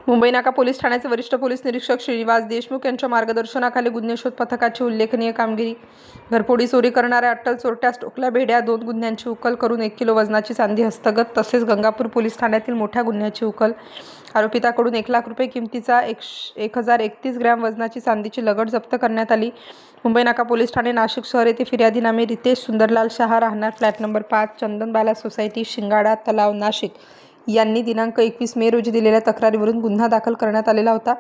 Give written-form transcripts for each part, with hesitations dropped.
मुंबई नाका पोलीस ठाण्याचे वरिष्ठ पोलीस निरीक्षक श्रीनिवास देशमुख यांच्या मार्गदर्शनाखाली गुन्हे शोध पथकाची उल्लेखनीय कामगिरी. घरफोडी चोरी करणाऱ्या अट्टल चोरट्यास टोकल्या भेड्या, 2 गुन्ह्यांची उकल करून 1 किलो वजनाची चांदी हस्तगत. तसेच गंगापूर पोलीस ठाण्यातील मोठ्या गुन्ह्याची उकल. आरोपिताकडून 1 लाख रुपये किमतीचा 1031 ग्रॅम वजनाची चांदीची लगट जप्त करण्यात आली. मुंबई नाका पोलीस ठाणे नाशिक शहर येथे फिर्यादीनामे रितेश सुंदरलाल शहा, राहणार फ्लॅट नंबर 5, चंदनबाला सोसायटी, शिंगाडा तलाव, नाशिक यांनी दिनांक 21 मे रोजी दिलेल्या तक्रारीवरून गुन्हा दाखल करण्यात आलेला होता.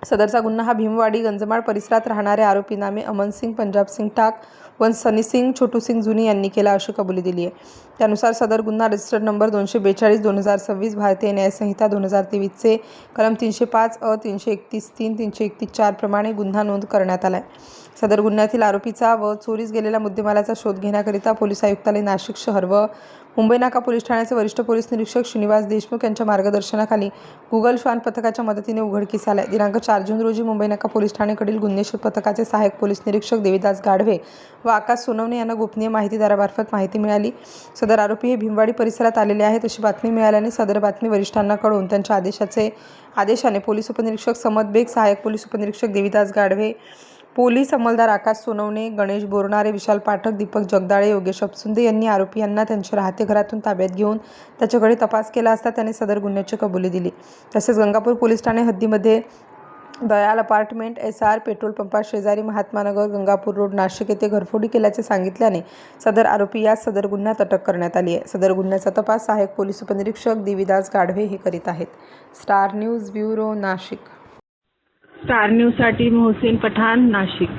सदरचा गुन्हा हा भीमवाडी गंजमाळ परिसरात राहणारे आरोपी नामे अमनसिंग, पंजाबसिंग टाक व सनीसिंग, छोटूसिंग जुनी यांनी केला अशी कबुली दिली आहे. त्यानुसार सदर गुन्हा रजिस्टर्ड नंबर 242/2026 भारतीय न्याय संहिता 2023 चे कलम 305 अ, 331(3), 331(4) प्रमाणे गुन्हा नोंद करण्यात आला आहे. सदर गुन्ह्यातील आरोपीचा व चोरीस गेलेल्या मुद्देमालाचा शोध घेण्याकरिता पोलीस आयुक्तालय नाशिक शहर व मुंबई नाका पोलीस ठाण्याचे वरिष्ठ पोलीस निरीक्षक श्रीनिवास देशमुख यांच्या मार्गदर्शनाखाली गुगल श्वान पथकाच्या मदतीने उघडकीस आला आहे. दिनांक 4 जून रोजी मुंबई नाका पोलीस ठाणेकडील गुन्हे शोध पथकाचे सहाय्यक पोलीस निरीक्षक देविदास गाढवे व आकाश सोनवणे यांना गोपनीय माहितीदारामार्फत माहिती मिळाली. सदर आरोपी हे भीमवाडी परिसरात आलेले आहेत अशी बातमी मिळाल्याने सदर बातमी वरिष्ठांना कळवून त्यांच्या आदेशाने पोलीस उपनिरीक्षक समद बेग, सहाय्यक पोलीस उपनिरीक्षक देविदास गाढवे, पोलीस अंमलदार आकाश सोनवणे, गणेश बोरनारे, विशाल पाठक, दीपक जगदाळे, योगेश अपसुंदे यांनी आरोपी यांना त्यांच्या राहते घरातून ताब्यात घेऊन त्याच्याकडे तपास केला असता त्याने सदर गुन्ह्याची कबुली दिली. तसेच गंगापूर पोलीस ठाणे हद्दीमध्ये दयाल अपार्टमेंट, SR पेट्रोल पंपाशेजारी महात्मा नगर, गंगापूर रोड, नाशिक येथे घरफोडी केल्याचे सांगितल्याने सदर आरोपी यास सदर गुन्ह्यात अटक करण्यात आली आहे. सदर गुन्ह्याचा तपास सहाय्यक पोलीस उपनिरीक्षक देविदास गाढवे हे करीत आहेत. Star news bureau, Nashik. Star न्यूजसाठी मोहसिन पठाण, नाशिक.